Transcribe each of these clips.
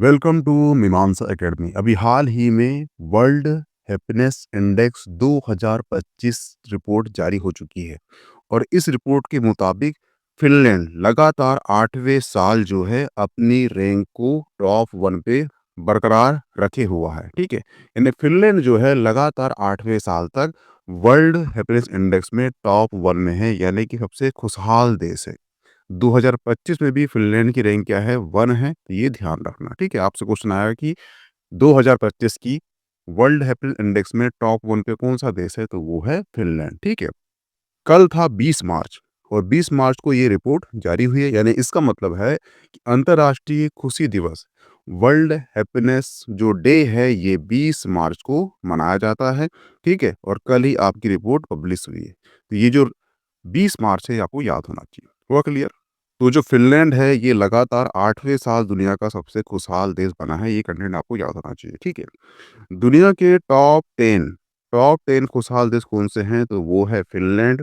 Welcome to मीमांसा academy. अभी हाल ही में वर्ल्ड हैप्पीनेस इंडेक्स 2025 रिपोर्ट जारी हो चुकी है और इस रिपोर्ट के मुताबिक फिनलैंड लगातार 8वें साल जो है अपनी रैंक को टॉप 1 पे बरकरार रखे हुआ है। ठीक है, यानी फिनलैंड जो है लगातार 8वें साल तक वर्ल्ड हैप्पीनेस इंडेक्स में टॉप 1 में है, यानी कि सबसे खुशहाल देश है। 2025 में भी फिनलैंड की रैंक क्या है, 1 है, तो ये ध्यान रखना। ठीक है, आपसे क्वेश्चन आया कि 2025 की वर्ल्ड हैप्पीनेस इंडेक्स में टॉप 1 पे कौन सा देश है, तो वो है फिनलैंड। ठीक है, कल था 20 मार्च और 20 मार्च को ये रिपोर्ट जारी हुई है, यानी इसका मतलब है कि अंतर्राष्ट्रीय खुशी दिवस वर्ल्ड हैप्पीनेस जो डे है ये 20 मार्च को मनाया जाता है। ठीक है, और कल ही आपकी रिपोर्ट पब्लिश हुई है, तो ये जो 20 मार्च है आपको याद होना चाहिए। हुआ क्लियर? तो जो फिनलैंड है ये लगातार 8वें साल दुनिया का सबसे खुशहाल देश बना है, ये कंटेंट आपको याद होना चाहिए। ठीक है, दुनिया के टॉप 10 खुशहाल देश कौन से हैं, तो वो है फिनलैंड,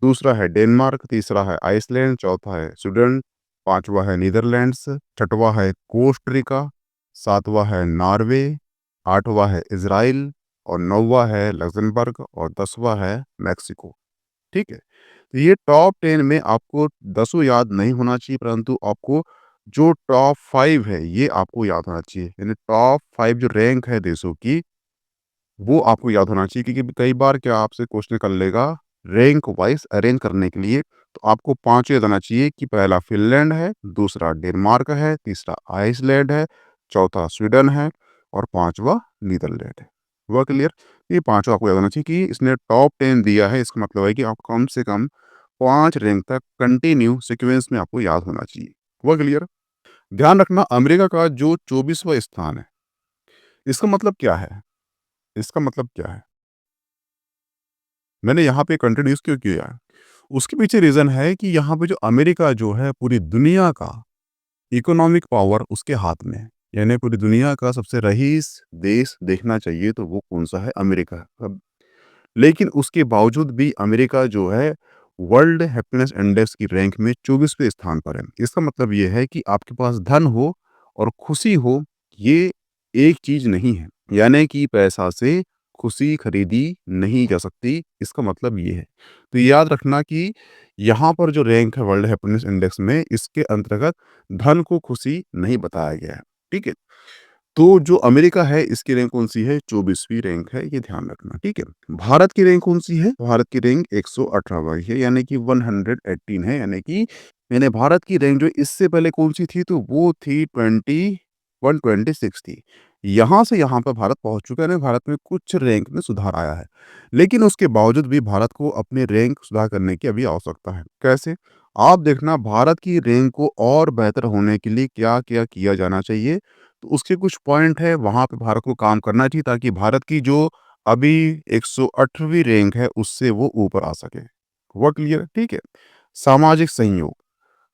दूसरा है डेनमार्क, तीसरा है आइसलैंड, चौथा है स्वीडन, पांचवा है नीदरलैंड्स, छठवा है कोस्टरिका, सातवां है नॉर्वे, आठवां है इजराइल और नौवा है लग्जमबर्ग और 10वां है मैक्सिको। ठीक है, तो ये टॉप 10 में आपको दसों याद नहीं होना चाहिए, परंतु आपको जो टॉप 5 है ये आपको याद होना चाहिए, यानी टॉप 5 जो रैंक है देशों की वो आपको याद होना चाहिए, क्योंकि कई बार क्या आपसे क्वेश्चन कर लेगा रैंक वाइज अरेंज करने के लिए, तो आपको पांचों याद होना चाहिए कि पहला फिनलैंड है, दूसरा डेनमार्क है, तीसरा आइसलैंड है, चौथा स्वीडन है और पांचवा नीदरलैंड है। हुआ क्लियर? ये पांचों आपको याद होना चाहिए कि इसने टॉप 10 दिया है, इसका मतलब है कि आप कम से कम 5 रैंक तक कंटिन्यू सीक्वेंस में आपको याद होना चाहिए। हुआ क्लियर? ध्यान रखना, अमेरिका का जो 24वां स्थान है, इसका मतलब क्या है? इसका मतलब क्या है? मैंने यहाँ पे कंट्रोड्यूस क्यों किया है? उसके पीछे रीज़न है कि यहाँ पे जो अमेरिका जो है पूरी दुनिया का इकोनॉमिक पावर उसके हाथ में है। यानी पूरी दुनिया का सबसे रईस देश देखना चाहिए तो वो कौन-सा है? अमेरिका है। अब लेकिन उसके बावजूद भी अमेरिका जो है वर्ल्ड हैप्पीनेस इंडेक्स की रैंक में 24वें स्थान पर है। इसका मतलब ये है कि आपके पास धन हो और खुशी हो, ये एक चीज़ नहीं है। यानी कि पैसा से खुशी खरीदी नहीं जा सकती, इसका मतलब ये है। तो याद रखना कि यहाँ पर जो रैंक है वर्ल्ड हैप्पीनेस इंडेक्स में, इसके अंतर्गत धन को खुशी नहीं बताया गया है। ठीक है? तो जो अमेरिका है इसकी रैंक कौन-सी है? 24वीं रैंक है, ये ध्यान रखना। ठीक है? भारत की रैंक कौन-सी है? भारत की रैंक 118वाँ है, यानी कि 118 है, यानी भारत की रैंक जो इससे पहले कौन-सी थी, तो वो थी 126 थी। यहाँ से यहाँ पर भारत पहुँच चुका है, यानी भारत में कुछ रैंक में सुधार आया है। लेकिन उसके बावजूद भी भारत को अपने रैंक सुधार करने की अभी आवश्यकता है। कैसे? आप देखना, भारत की रैंक को और बेहतर होने के लिए क्या-क्या किया जाना चाहिए, तो उसके कुछ पॉइंट है, वहाँ पे भारत को काम करना चाहिए ताकि भारत की जो अभी 108वीं रैंक है उससे वो ऊपर आ सके। हुआ क्लियर? ठीक है। सामाजिक संयोग,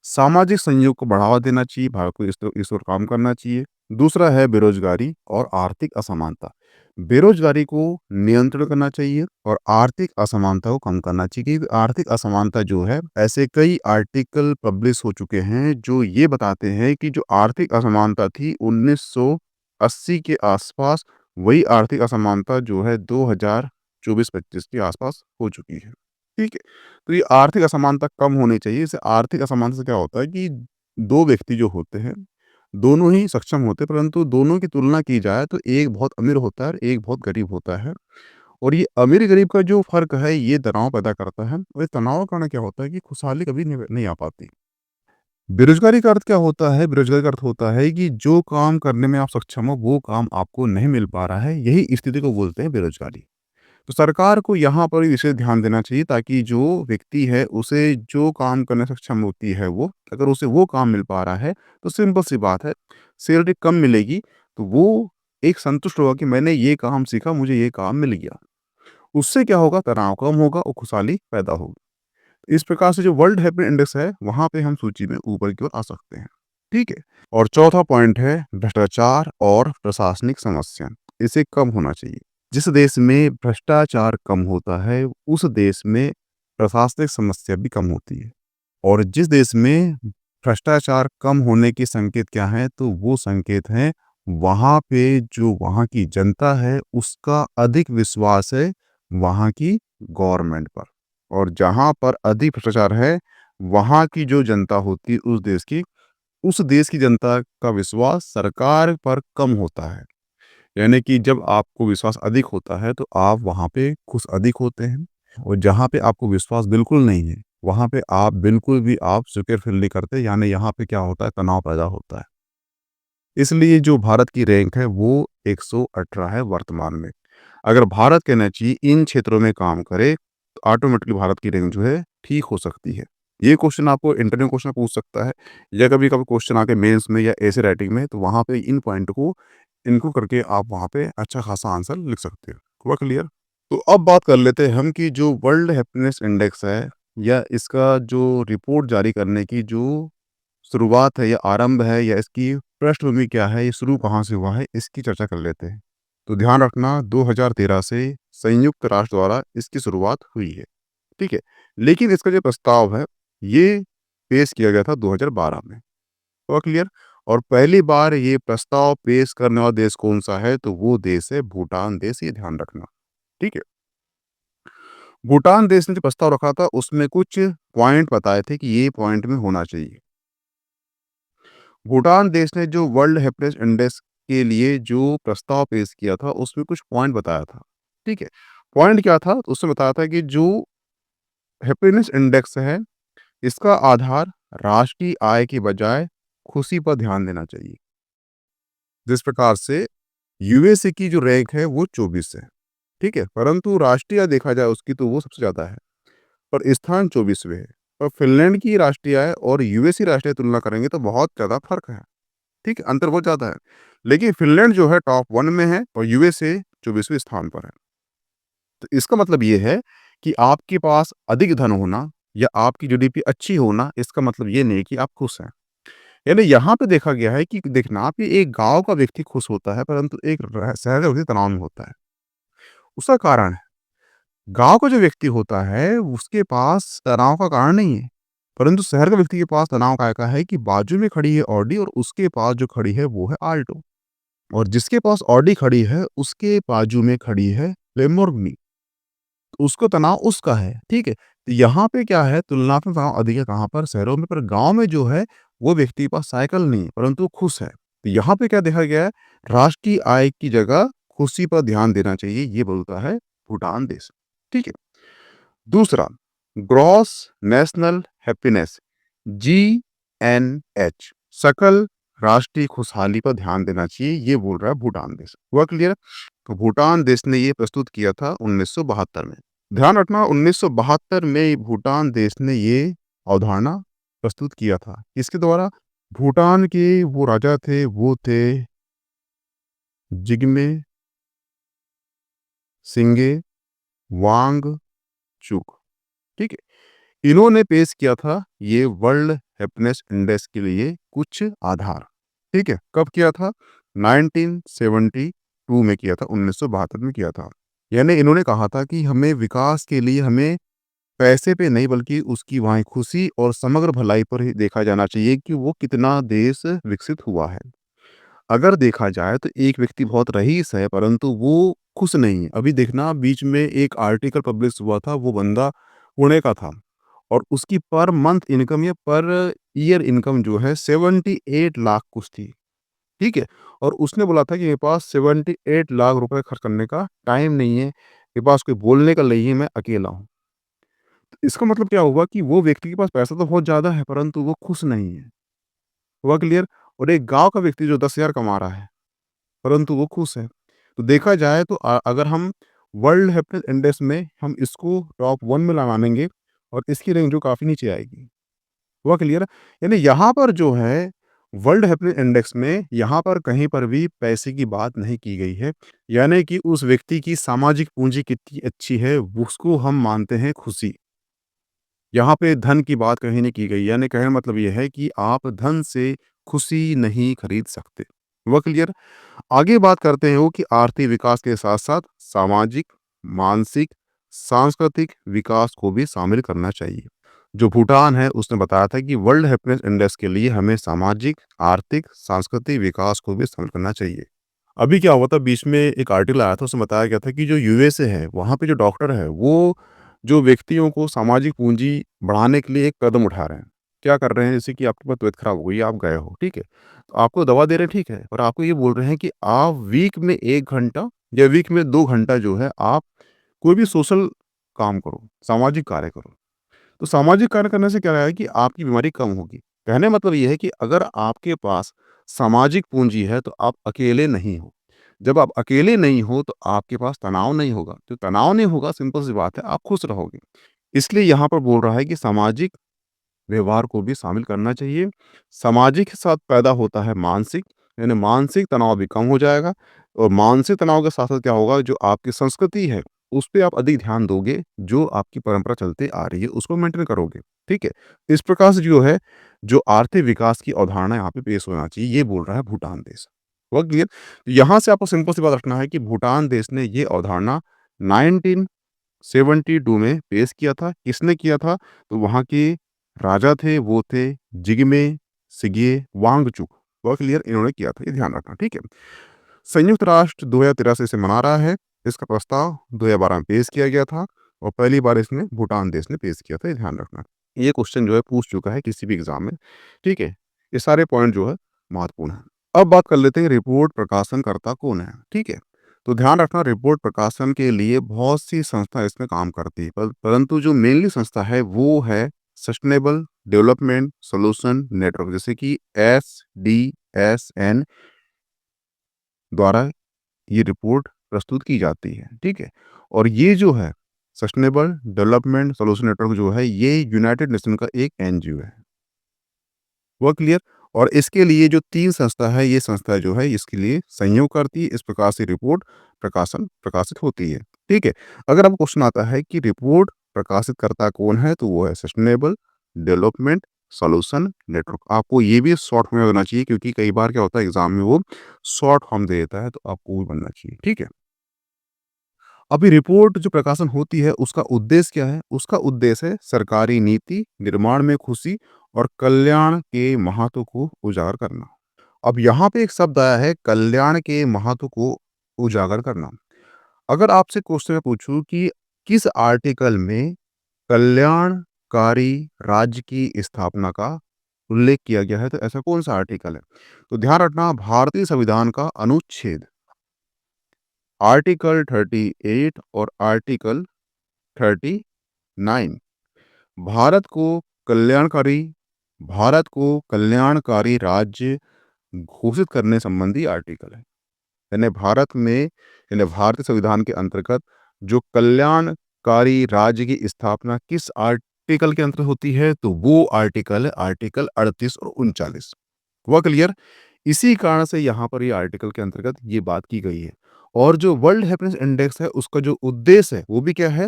सामाजिक संयोग को बढ़ावा देना चाहिए, भारत को इस ओर काम करना चाहिए। दूसरा है बेरोजगारी और आर्थिक असमानता। बेरोजगारी को नियंत्रण करना चाहिए और आर्थिक असमानता को कम करना चाहिए, क्योंकि आर्थिक असमानता जो है, ऐसे कई आर्टिकल पब्लिश हो चुके हैं जो ये बताते हैं कि जो आर्थिक असमानता थी 1980 के आसपास, वही आर्थिक असमानता जो है 2024-25 के आसपास हो चुकी है। ठीक है, तो ये आर्थिक असमानता कम होनी चाहिए। इससे आर्थिक असमानता से क्या होता है कि दो व्यक्ति जो होते हैं, दोनों ही सक्षम होते हैं, परंतु दोनों की तुलना की जाए तो एक बहुत अमीर होता है और एक बहुत गरीब होता है। और ये अमीर-गरीब का जो फ़र्क है, ये तनाव पैदा करता है और ये तनाव के कारण क्या होता है कि खुशहाली कभी नहीं आ पाती। बेरोज़गारी का अर्थ क्या होता है? बेरोज़गारी का अर्थ होता है कि जो काम करने में आप सक्षम हो, वो काम आपको नहीं मिल पा रहा है, यही स्थिति को बोलते हैं बेरोज़गारी। तो सरकार को यहाँ पर विशेष ध्यान देना चाहिए ताकि जो व्यक्ति है उसे जो काम करने में सक्षम होती है वो, अगर उसे वो काम मिल पा रहा है तो सिंपल सी बात है, सैलरी कम मिलेगी तो वो एक संतुष्ट होगा कि मैंने ये काम सीखा, मुझे ये काम मिल गया। उससे क्या होगा? तनाव कम होगा और खुशहाली पैदा होगी। इस प्रकार से जो वर्ल्ड हैप्पी इंडेक्स है वहाँ पे हम सूची में ऊपर की ओर आ सकते हैं। ठीक है? और चौथा पॉइंट है भ्रष्टाचार और प्रशासनिक समस्या। इसे कम होना चाहिए। जिस देश में भ्रष्टाचार कम होता है, उस देश में प्रशासनिक समस्या भी कम होती है। और जिस देश में भ्रष्टाचार कम होने के संकेत क्या हैं? तो वो संकेत हैं, वहाँ पे जो वहाँ की जनता है, उसका अधिक विश्वास है वहाँ की गवर्नमेंट पर। और जहाँ पर अधिक भ्रष्टाचार है, वहाँ की जो जनता होती है उस देश की जनता का विश्वास सरकार पर कम होता है। यानी कि जब आपको विश्वास अधिक होता है, तो आप वहाँ पे खुश अधिक होते हैं, और जहाँ पे आपको विश्वास बिल्कुल नहीं है, वहाँ पे आप बिल्कुल भी आप सिक्योर फ़ील नहीं करते, यानी यहाँ पे क्या होता है, तनाव पैदा होता है। इसलिए जो भारत की रैंक है, वो 118 है वर्तमान में। अगर भारत कहना चाहिए इन क्षेत्रों में काम करे, तो ऑटोमेटिकली भारत की रैंक जो है, ठीक हो सकती है। ये क्वेश्चन आपको इंटरव्यू क्वेश्चन पूछ सकता है, या कभी-कभी क्वेश्चन आके मेंस में या ऐसे राइटिंग में, तो वहाँ पे इन पॉइंट को इनको करके आप वहाँ पे अच्छा खासा आंसर लिख सकते हो। हुआ क्लियर? तो अब बात कर लेते हैं हम कि जो वर्ल्ड हैप्पीनेस इंडेक्स है, या इसका जो रिपोर्ट जारी करने की जो शुरुआत है या आरंभ है, या इसकी पृष्ठभूमि क्या है, ये शुरू कहाँ से हुआ है, इसकी चर्चा कर लेते हैं। तो ध्यान रखना, 2013 से संयुक्त राष्ट्र द्वारा इसकी शुरुआत हुई है, ठीक है? लेकिन इसका जो प्रस्ताव है, ये पेश किया गया था 2012 में। हुआ क्लियर? और पहली बार ये प्रस्ताव पेश करने वाला देश कौन-सा है? तो वो देश है भूटान देश, ये ध्यान रखना, ठीक है? भूटान देश ने जो प्रस्ताव रखा था, उसमें कुछ पॉइंट बताए थे कि ये पॉइंट में होना चाहिए। भूटान देश ने जो वर्ल्ड हैप्पीनेस इंडेक्स के लिए जो प्रस्ताव पेश किया था, उसमें कुछ पॉइंट बताया था, ठीक है? पॉइंट क्या था? तो उसमें बताया था कि जो हैप्पीनेस इंडेक्स है, इसका आधार राष्ट्रीय आय के बजाय खुशी पर ध्यान देना चाहिए। जिस प्रकार से यूएसए की जो रैंक है, वो 24 है, ठीक है? परंतु राष्ट्रीय आय देखा जाए उसकी, तो वो सबसे ज़्यादा है, पर स्थान 24वें है। और फ़िनलैंड की राष्ट्रीय आय और यूएस की राष्ट्रीय तुलना करेंगे, तो बहुत ज़्यादा फ़र्क है, ठीक है? अंतर बहुत ज़्यादा है। लेकिन फ़िनलैंड जो है टॉप 1 में है, और यूएसए 24वें स्थान पर है। तो इसका मतलब ये है कि आपके पास अधिक धन होना या आपकी जीडीपी अच्छी होना, इसका मतलब ये नहीं कि आप खुश हैं। यानी यहाँ पे देखा गया है कि देखना, आप, ये एक गाँव का व्यक्ति खुश होता है, परंतु एक शहर का व्यक्ति तनाव में होता है। उसका कारण है, गाँव का जो व्यक्ति होता है, उसके पास तनाव का कारण नहीं है, परंतु शहर के व्यक्ति के पास तनाव काय का है कि बाजू में खड़ी है ऑडी, और उसके पास जो खड़ी है वो है आल्टो, और जिसके पास ऑडी खड़ी है, उसके बाजू में खड़ी है लैम्बोर्गिनी। उसको तनाव उसका है, ठीक है? तो यहाँ पे क्या है, तुलनात्मक तनाव अधिक है, कहाँ पर? शहरों में। पर गाँव में जो है, वो व्यक्ति के पास साइकिल नहीं है, परंतु वो खुश है। तो यहाँ पे क्या देखा गया है, राष्ट्रीय आय की जगह खुशी पर ध्यान देना चाहिए, ये बोलता है भूटान देश, ठीक है? दूसरा, ग्रॉस नेशनल हैप्पीनेस, जीएनएच, सकल राष्ट्रीय खुशहाली पर ध्यान देना चाहिए, ये बोल रहा है भूटान देश। हुआ क्लियर? तो भूटान देश ने ये प्रस्तुत किया था 1972 में। ध्यान रखना, 1972 में भूटान देश ने ये अवधारणा प्रस्तुत किया था। किसके द्वारा? भूटान के वो राजा थे, वो थे जिग्मे सिंगे वांगचुक, ठीक है? इन्होंने पेश किया था ये वर्ल्ड हैप्पीनेस इंडेक्स के लिए कुछ आधार, ठीक है? कब किया था? 1972 में किया था, 1972 में किया था। यानी इन्होंने कहा था कि हमें विकास के लिए हमें पैसे पे नहीं, बल्कि उसकी वहाँ खुशी और समग्र भलाई पर ही देखा जाना चाहिए कि वो कितना देश विकसित हुआ है। अगर देखा जाए तो एक व्यक्ति बहुत रईस है, परंतु वो खुश नहीं है। अभी देखना, बीच में एक आर्टिकल पब्लिश हुआ था, वो बंदा पुणे का था, और उसकी पर मंथ इनकम या पर ईयर इनकम जो है 78 लाख कुछ थी, ठीक है? और उसने बोला था कि मेरे पास 78 लाख रुपए खर्च करने का टाइम नहीं है, मेरे पास कोई बोलने का नहीं है, मैं अकेला हूँ। इसका मतलब क्या हुआ कि वो व्यक्ति के पास पैसा तो बहुत ज़्यादा है, परंतु वो खुश नहीं है। हुआ क्लियर? और एक गाँव का व्यक्ति जो 10,000 कमा रहा है, परंतु वो खुश है। तो देखा जाए तो अगर हम वर्ल्ड हैप्पीनेस इंडेक्स में हम इसको टॉप 1 में मानेंगे, और इसकी रैंक जो काफ़ी नीचे आएगी। हुआ क्लियर? यानी यहाँ पर जो है, वर्ल्ड हैप्पीनेस इंडेक्स में यहाँ पर कहीं पर भी पैसे की बात नहीं की गई है। यानी कि उस व्यक्ति की सामाजिक पूँजी कितनी अच्छी है, उसको हम मानते हैं खुशी। यहाँ पे धन की बात कहीं नहीं की गई, यानी कहने का मतलब ये है कि आप धन से खुशी नहीं खरीद सकते। हुआ क्लियर? आगे बात करते हैं वो कि आर्थिक विकास के साथ-साथ सामाजिक, मानसिक, सांस्कृतिक विकास को भी शामिल करना चाहिए। जो भूटान है उसने बताया था कि वर्ल्ड हैप्पीनेस इंडेक्स के लिए हमें सामाजिक, आर्थिक, सांस्कृतिक विकास को भी शामिल करना चाहिए। अभी क्या हुआ था बीच में एक आर्टिकल आया था उसमें बताया गया था कि जो यूएसए है वहाँ पे जो डॉक्टर है वो जो व्यक्तियों को सामाजिक पूंजी बढ़ाने के लिए एक कदम उठा रहे हैं। क्या कर रहे हैं जैसे कि आपके पास तबीयत खराब हो गई, आप गए हो, ठीक है? तो आपको दवा दे रहे हैं, ठीक है? और आपको ये बोल रहे हैं कि आप वीक में 1 घंटा या वीक में 2 घंटा जो है आप कोई भी सोशल काम करो, सामाजिक कार्य करो। तो सामाजिक कार्य करने से क्या है कि आपकी बीमारी कम होगी। कहने का मतलब ये है कि अगर आपके पास सामाजिक पूँजी है तो आप अकेले नहीं हो। जब आप अकेले नहीं हो तो आपके पास तनाव नहीं होगा। तो तनाव नहीं होगा, सिंपल सी बात है, आप खुश रहोगे। इसलिए यहाँ पर बोल रहा है कि सामाजिक व्यवहार को भी शामिल करना चाहिए। सामाजिक के साथ पैदा होता है मानसिक, यानी मानसिक तनाव भी कम हो जाएगा और मानसिक तनाव के साथ-साथ क्या होगा, जो आपकी संस्कृति है, उस पे आप अधिक ध्यान दोगे, जो आपकी परंपरा चलते आ रही है, उसको मेंटेन करोगे, ठीक है? इस प्रकार से जो है, जो आर्थिक विकास की अवधारणा यहाँ पे पेश होना चाहिए, ये बोल रहा है भूटान देश। हुआ क्लियर? यहाँ से आपको सिंपल सी बात रखना है कि भूटान देश ने ये अवधारणा 1972 में पेश किया था। किसने किया था? तो वहाँ के राजा थे, वो थे जिग्मे शिगे वांगचुक। बहुत क्लियर, इन्होंने किया था, ये ध्यान रखना, ठीक है? संयुक्त राष्ट्र 2013 से इसे मना रहा है। इसका प्रस्ताव 2012 में पेश किया गया था और पहली बार इसमें भूटान देश ने पेश किया था, ये ध्यान रखना। ये क्वेश्चन जो है पूछ चुका है किसी भी एग्जाम में, ठीक है? ये सारे पॉइंट जो है महत्वपूर्ण है। अब बात कर लेते हैं रिपोर्ट प्रकाशनकर्ता कौन है, ठीक है? तो ध्यान रखना, रिपोर्ट प्रकाशन के लिए बहुत सी संस्था इसमें काम करती है, परंतु जो मेनली संस्था है वो है सस्टेनेबल डेवलपमेंट सॉल्यूशन नेटवर्क, जैसे कि SDSN द्वारा ये रिपोर्ट प्रस्तुत की जाती है, ठीक है? और ये जो है सस्टेनेबल डेवलपमेंट सॉल्यूशन नेटवर्क जो है, ये यूनाइटेड नेशन का एक एनजीओ है। हुआ क्लियर? और इसके लिए जो 3 संस्था है, ये संस्था जो है इसके लिए सहयोग करती है, इस प्रकार से रिपोर्ट प्रकाशित होती है, ठीक है? अगर आपको क्वेश्चन आता है कि रिपोर्ट प्रकाशित करता कौन है, तो वो है सस्टेनेबल डेवलपमेंट सॉल्यूशन नेटवर्क। आपको ये भी शॉर्ट में होना चाहिए क्योंकि कई बार क्या होता है एग्जाम में वो शॉर्ट फॉर्म दे देता है, तो आपको वो बनना चाहिए, ठीक है? अभी रिपोर्ट जो प्रकाशन होती है उसका उद्देश्य क्या है? उसका उद्देश्य है सरकारी नीति निर्माण में खुशी और कल्याण के महत्व को उजागर करना। अब यहाँ पे एक शब्द आया है कल्याण के महत्व को उजागर करना। अगर आपसे क्वेश्चन मैं पूछूं कि किस आर्टिकल में कल्याणकारी राज्य की स्थापना का उल्लेख किया गया है, तो ऐसा कौन सा आर्टिकल है? तो ध्यान रखना, भारतीय संविधान का अनुच्छेद आर्टिकल 38 और आर्टिकल 39 भारत को कल्याणकारी भारत को कल्याणकारी राज्य घोषित करने संबंधी आर्टिकल है। यानी भारत में, यानी भारतीय संविधान के अंतर्गत जो कल्याणकारी राज्य की स्थापना किस आर्टिकल के अंतर्गत होती है, तो वो आर्टिकल है आर्टिकल 38 और 39। हुआ क्लियर? इसी कारण से यहाँ पर ये आर्टिकल के अंतर्गत ये बात की गई है। और जो वर्ल्ड हैप्पीनेस इंडेक्स है उसका जो उद्देश्य है वो भी क्या है?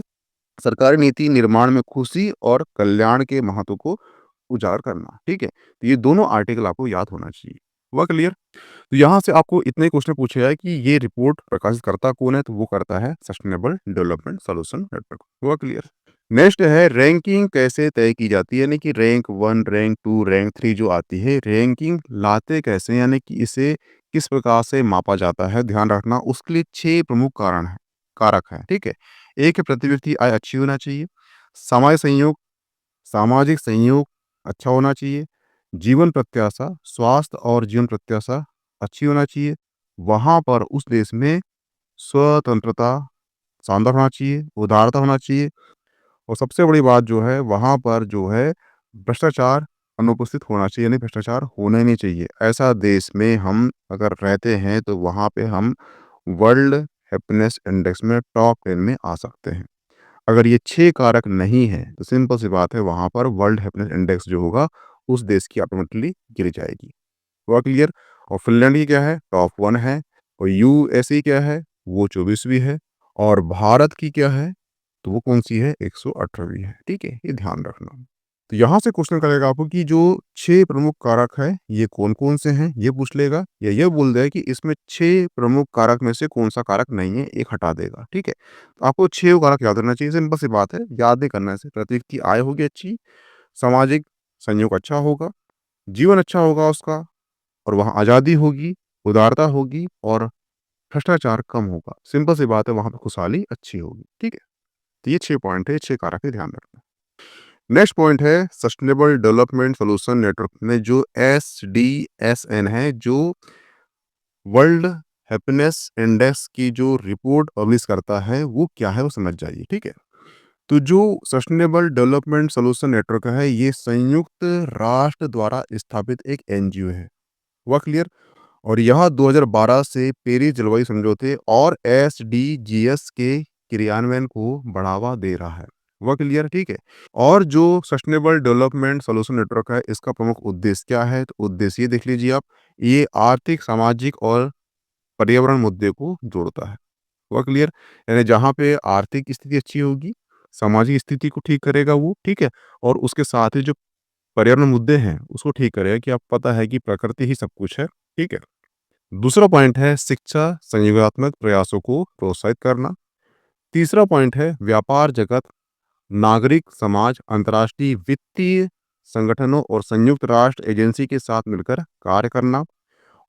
सरकारी नीति निर्माण में खुशी और कल्याण के महत्व को उजागर करना, ठीक है? तो ये दोनों आर्टिकल आपको याद होना चाहिए। हुआ क्लियर? तो यहाँ से आपको इतने क्वेश्चन पूछे जाए कि ये रिपोर्ट प्रकाशित करता कौन है, तो वो करता है सस्टेनेबल डेवलपमेंट सॉल्यूशन नेटवर्क। हुआ क्लियर? नेक्स्ट है रैंकिंग कैसे तय की जाती है, यानी कि रैंक 1, रैंक 2, रैंक 3 जो आती है, रैंकिंग लाते कैसे, यानी कि इसे किस प्रकार से मापा जाता है? ध्यान रखना, उसके लिए 6 प्रमुख कारक है, ठीक है? एक है प्रति व्यक्ति आय अच्छी होना चाहिए, सामाजिक संयोग सामाजिक संयोग अच्छा होना चाहिए, जीवन प्रत्याशा, स्वास्थ्य और जीवन प्रत्याशा अच्छी होना चाहिए, वहाँ पर उस देश में स्वतंत्रता शानदार होना चाहिए, उदारता होना चाहिए और सबसे बड़ी बात जो है वहाँ पर जो है भ्रष्टाचार अनुपस्थित होना चाहिए, यानी भ्रष्टाचार होना ही नहीं चाहिए। ऐसा देश में हम अगर रहते हैं तो वहाँ पे हम वर्ल्ड हैप्पीनेस इंडेक्स में टॉप 10 में आ सकते हैं। अगर ये 6 कारक नहीं है तो सिंपल सी बात है, वहाँ पर वर्ल्ड हैप्पीनेस इंडेक्स जो होगा उस देश की ऑटोमेटिकली गिर जाएगी। हुआ क्लियर? और फिनलैंड की क्या है? टॉप 1 है। और यूएसए क्या है? वो 24वीं है। और भारत की क्या है? तो वो कौन-सी है? 118वीं है। ठीक है? ये ध्यान रखना। तो यहाँ से क्वेश्चन करेगा आपको कि जो 6 प्रमुख कारक हैं, ये कौन-कौन से हैं? ये पूछ लेगा या ये बोल देगा कि इसमें 6 प्रमुख कारक में से कौन-सा कारक नहीं है, एक हटा देगा। ठीक है? तो आपको 6 कारक याद रखना चाहिए, सिंपल सी बात है, याद नहीं करना है इसे। प्रत्येक की आय होगी अच्छी, सामाजिक संयोग अच्छा होगा, जीवन अच्छा होगा उसका, और वहाँ आज़ादी होगी, उदारता होगी और भ्रष्टाचार कम होगा। सिंपल सी बात है, वहाँ पे खुशहाली अच्छी होगी, ठीक है? तो ये 6 पॉइंट है, 6 कारक है, ध्यान रखना। नेक्स्ट पॉइंट है सस्टेनेबल डेवलपमेंट सॉल्यूशन नेटवर्क में जो एसडीएसएन है, जो वर्ल्ड हैप्पीनेस इंडेक्स की जो रिपोर्ट पब्लिश करता है, वो क्या है वो समझ जाइए, ठीक है? तो जो सस्टेनेबल डेवलपमेंट सॉल्यूशन नेटवर्क है, ये संयुक्त राष्ट्र द्वारा स्थापित एक एनजीओ है। हुआ क्लियर? और यह 2012 से पेरिस जलवायु समझौते और एसडीजीएस के क्रियान्वयन को बढ़ावा दे रहा है। हुआ क्लियर? ठीक है। और जो सस्टेनेबल डेवलपमेंट सॉल्यूशन नेटवर्क है, इसका प्रमुख उद्देश्य क्या है? तो उद्देश्य ये देख लीजिए आप, ये आर्थिक, सामाजिक और पर्यावरण मुद्दे को जोड़ता है। हुआ क्लियर? यानी जहाँ पे आर्थिक स्थिति अच्छी होगी, सामाजिक स्थिति को ठीक करेगा वो, ठीक है? और उसके साथ ही जो पर्यावरण मुद्दे हैं, उसको ठीक करेगा कि आपको पता है कि प्रकृति ही सब कुछ है, ठीक है? दूसरा पॉइंट है शिक्षा संयोगात्मक प्रयासों को प्रोत्साहित करना। तीसरा पॉइंट है व्यापार जगत, नागरिक समाज, अंतर्राष्ट्रीय वित्तीय संगठनों और संयुक्त राष्ट्र एजेंसी के साथ मिलकर कार्य करना।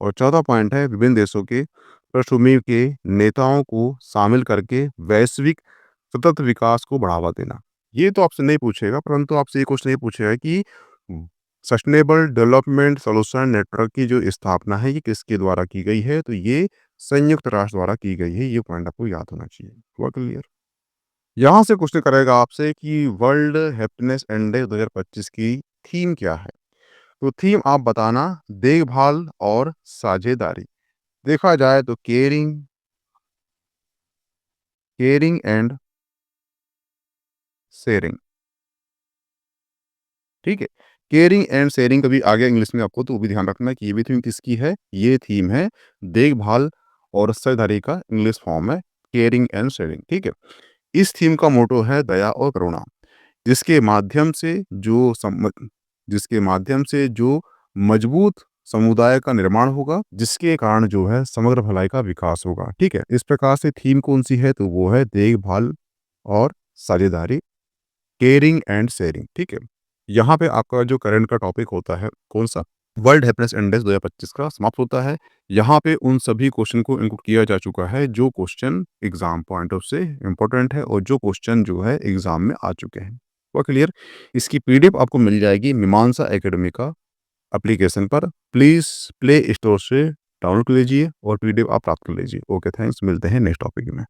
और चौथा पॉइंट है विभिन्न देशों के पृष्ठभूमि के नेताओं को शामिल करके वैश्विक सतत विकास को बढ़ावा देना। ये तो आपसे नहीं पूछेगा, परंतु आपसे ये क्वेश्चन ये पूछेगा कि सस्टेनेबल डेवलपमेंट सॉल्यूशन नेटवर्क की जो स्थापना है, ये किसके द्वारा की गई है? तो ये संयुक्त राष्ट्र द्वारा की गई है। ये पॉइंट आपको याद होना चाहिए। हुआ क्लियर? यहाँ से क्वेश्चन करेगा आपसे कि वर्ल्ड हैप्पीनेस इंडेक्स 2025 की थीम क्या है? तो थीम आप बताना, देखभाल और साझेदारी। देखा जाए तो केयरिंग केयरिंग एंड शेयरिंग, ठीक है? केयरिंग एंड शेयरिंग कभी आ गया इंग्लिश में आपको, तो वो भी ध्यान रखना कि ये भी थीम किसकी है? ये थीम है देखभाल और साझेदारी का इंग्लिश फॉर्म है केयरिंग एंड शेयरिंग, ठीक है? इस थीम का मोटो है दया और करुणा, जिसके माध्यम से जिसके माध्यम से जो मजबूत समुदाय का निर्माण होगा, जिसके कारण जो है समग्र भलाई का विकास होगा, ठीक है? इस प्रकार से थीम कौन सी है? तो वो है देखभाल और साझेदारी, केयरिंग एंड शेयरिंग, ठीक है? यहाँ पे आपका जो करंट का टॉपिक होता है, कौन सा? वर्ल्ड हैप्पीनेस इंडेक्स 2025 का समाप्त होता है। यहाँ पे उन सभी क्वेश्चन को इनक्लूड किया जा चुका है, जो क्वेश्चन एग्जाम पॉइंट ऑफ से इंपॉर्टेंट है और जो क्वेश्चन जो है एग्जाम में आ चुके हैं। हुआ क्लियर? इसकी पीडीएफ आपको मिल जाएगी मीमांसा एकेडमी का एप्लीकेशन पर। प्लीज प्ले स्टोर से डाउनलोड कर लीजिए और पीडीएफ आप प्राप्त कर लीजिए। Okay, thanks. मिलते हैं नेक्स्ट टॉपिक में।